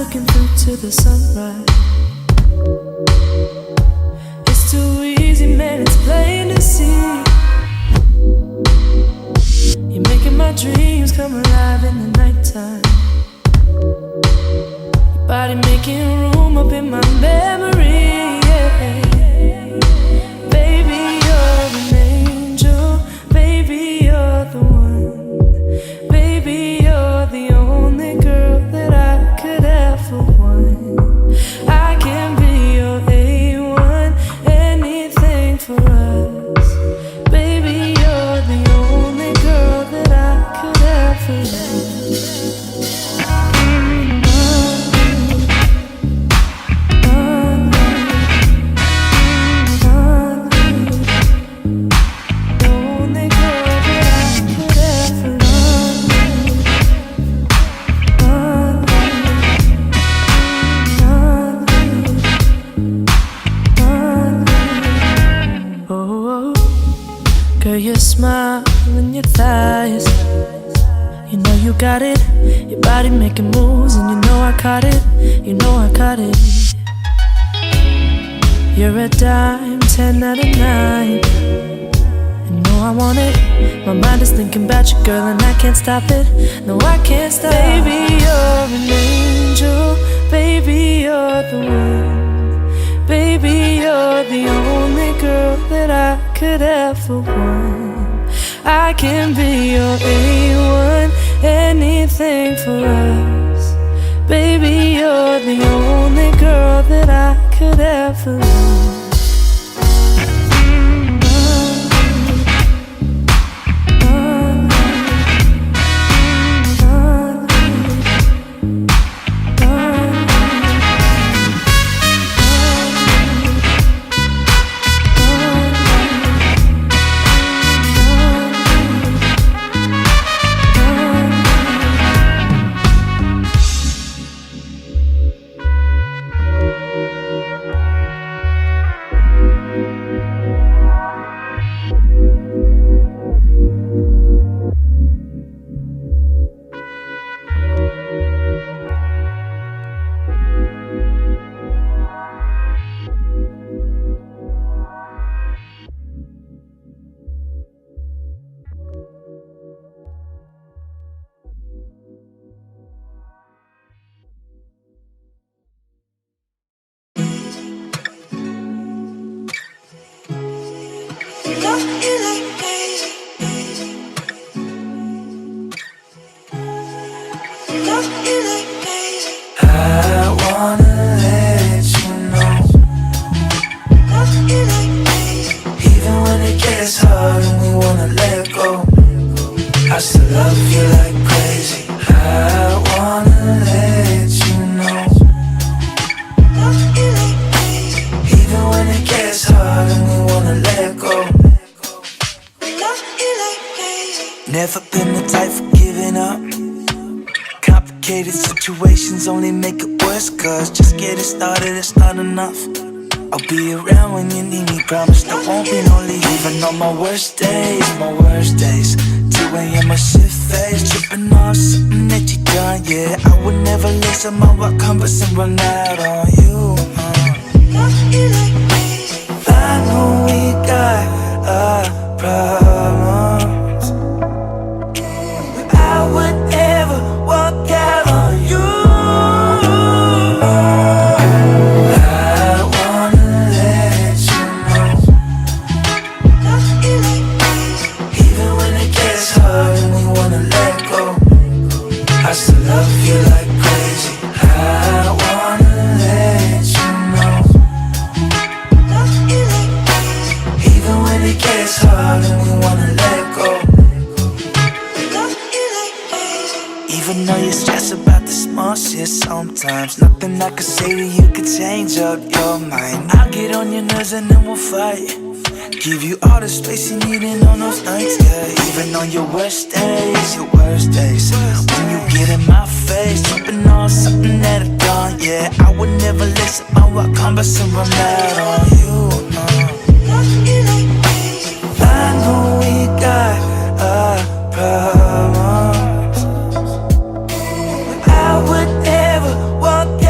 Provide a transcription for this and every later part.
looking through to the sunrise. It's too easy, man, it's plain to see. You're making my dreams come alive in the nighttime. Your body making room up in my memory, yeah. Baby, you're an angel. Baby, you're the one. Baby, you're the only girl that I could ever want. I can be your A1, anything for us. Baby, you're the only girl that I could ever love. Girl, your smile and your thighs, you know you got it. Your body making moves and you know I caught it. You know I caught it. You're a dime, 10 out of 9. You know I want it. My mind is thinking about you, girl, and I can't stop it. No, I can't stop. Baby, you're an angel. Baby, you're the one. Baby, you're the only girl that I could ever want. I can be your A1, anything for us. Baby, you're the only girl that I could ever love. Never been the type for giving up. Complicated situations only make it worse, cause just getting started is not enough. I'll be around when you need me, promise there won't be no leave. Even on my worst days, 2 a.m. my shift face, tripping off something that you done, yeah. I would never listen my what converse and run out on you. I know we got a problem. I would never walk out on you. I wanna let you know, even when it gets hard and we wanna let go, I still love you like crazy. I wanna let you know, even when it gets hard and we wanna let go. Even though you're stressed about the small shit sometimes, nothing I could say to you could change up your mind. I'll get on your nerves and then we'll fight. Give you all the space you need in on those nights, yeah. Even on your worst days, when you get in my face, tripping on something that I've done, yeah. I would never listen my what converse and run out on you. I know we got a problem. I would never walk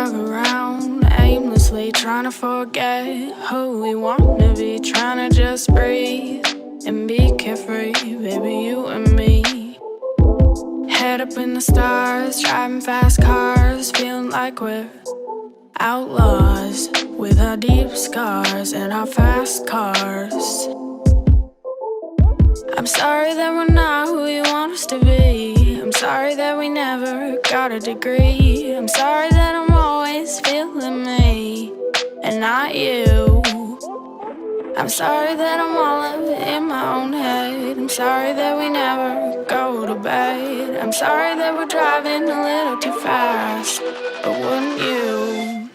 drug around aimlessly, trying to forget who we wanna be, trying to just breathe and be carefree, baby, you and me. Head up in the stars, driving fast cars, feeling like we're outlaws with our deep scars and our fast cars. I'm sorry that we're not who you want us to be. I'm sorry that we never got a degree. I'm sorry that I'm always feeling me and not you. I'm sorry that I'm all in my own head. I'm sorry that we never go to bed. I'm sorry that we're driving a little too fast, but wouldn't you?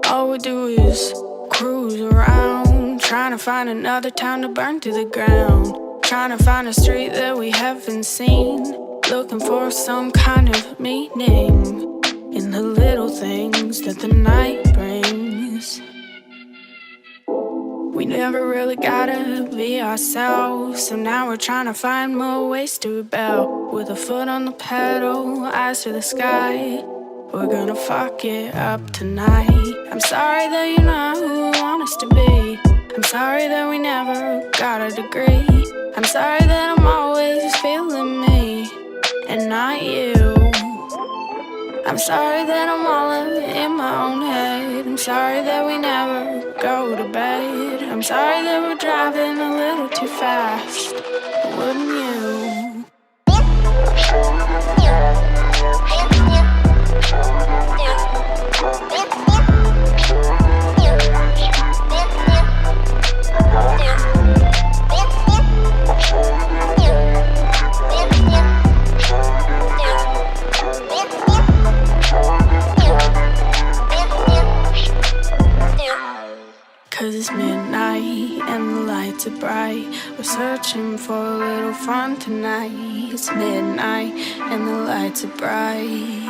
All we do is cruise around, trying to find another town to burn to the ground, trying to find a street that we haven't seen, looking for some kind of meaning in the little things that the night brings. We never really gotta be ourselves, so now we're trying to find more ways to rebel. With a foot on the pedal, eyes to the sky, we're gonna fuck it up tonight. I'm sorry that you're not who you want us to be. I'm sorry that we never got a degree. I'm sorry that I'm always feeling me and not you. I'm sorry that I'm all in my own head. I'm sorry that we never go to bed. I'm sorry that we're driving a little too fast, wouldn't you? Cause it's midnight and the lights are bright. We're searching for a little fun tonight. It's midnight and the lights are bright.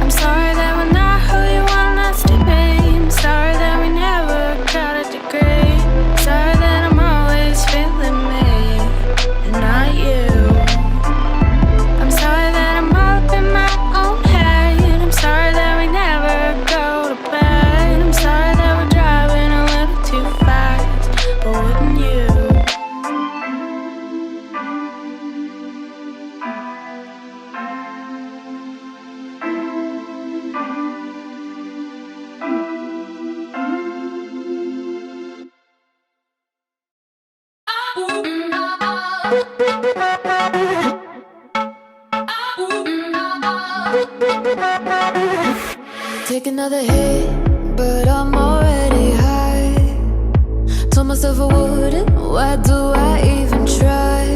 I'm sorry that we're not who you want us to be. I'm sorry that we never got a degree. I'm sorry that I'm always feeling me and not you. I'm sorry that I'm up in my own head. I'm sorry that we never go to bed. I'm sorry that we're driving a little too fast, but wouldn't you? Take another hit, but I'm already high. Told myself I wouldn't, why do I even try?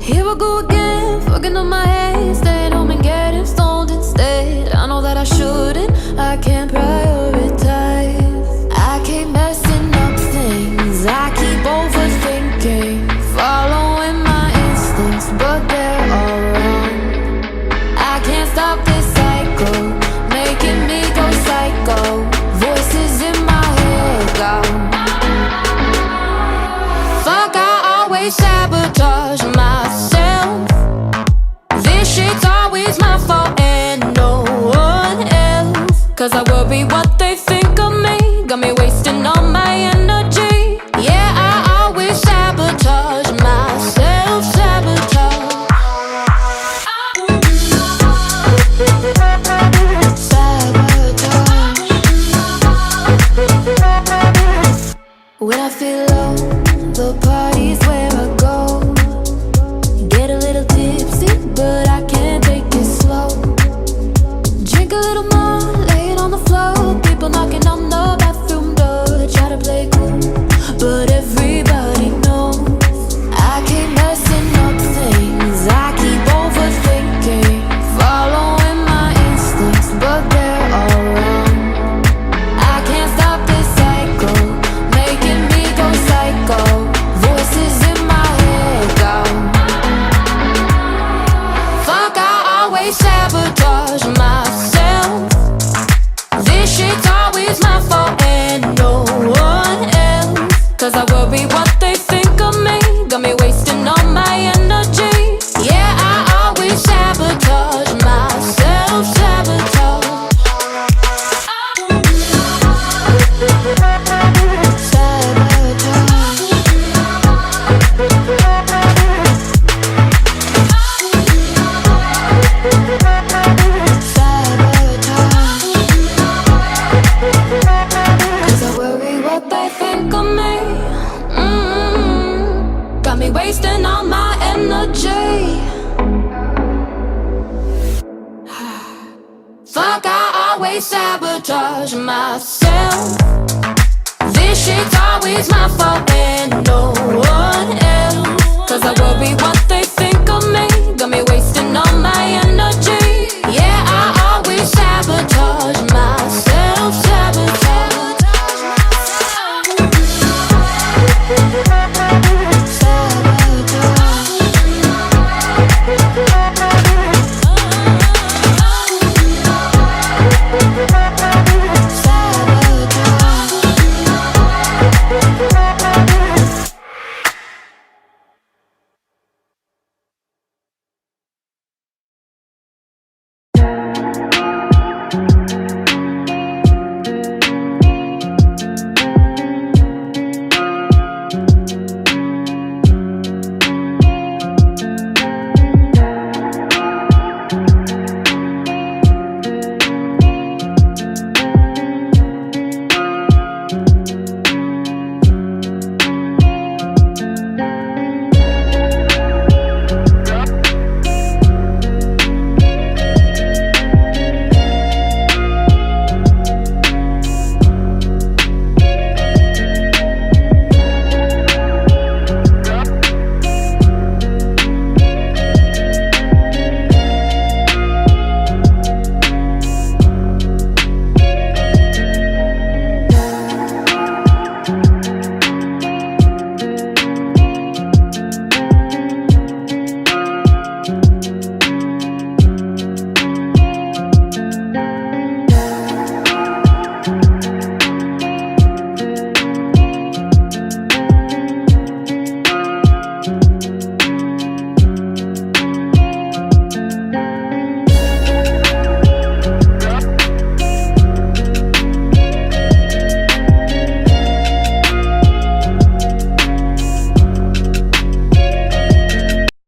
Here I go again, fucking up my head, staying home and getting stoned instead. I know that I shouldn't, I can't prioritize. I keep messing up things, I keep overthinking, following my instincts, but they're all wrong. I can't stop this cycle, making me go psycho. Voices in my head go, fuck, I always sabotage myself. This shit's always my fault and no one else. Cause I worry what they think of me, got me wasting all my energy. Yeah, I always sabotage myself, sabotage. When I feel low, the party's where I go. Get a little tipsy, but I can't take it slow. Drink a little more, lay it on the floor. People knocking on the bathroom door, try to play cool, but everybody knows I keep messing up things, I keep overthinking, following my instincts, but they're all wrong. I can't stop this they think of me. Got me wasting all my energy. Fuck, I always sabotage myself. This shit's always my fault.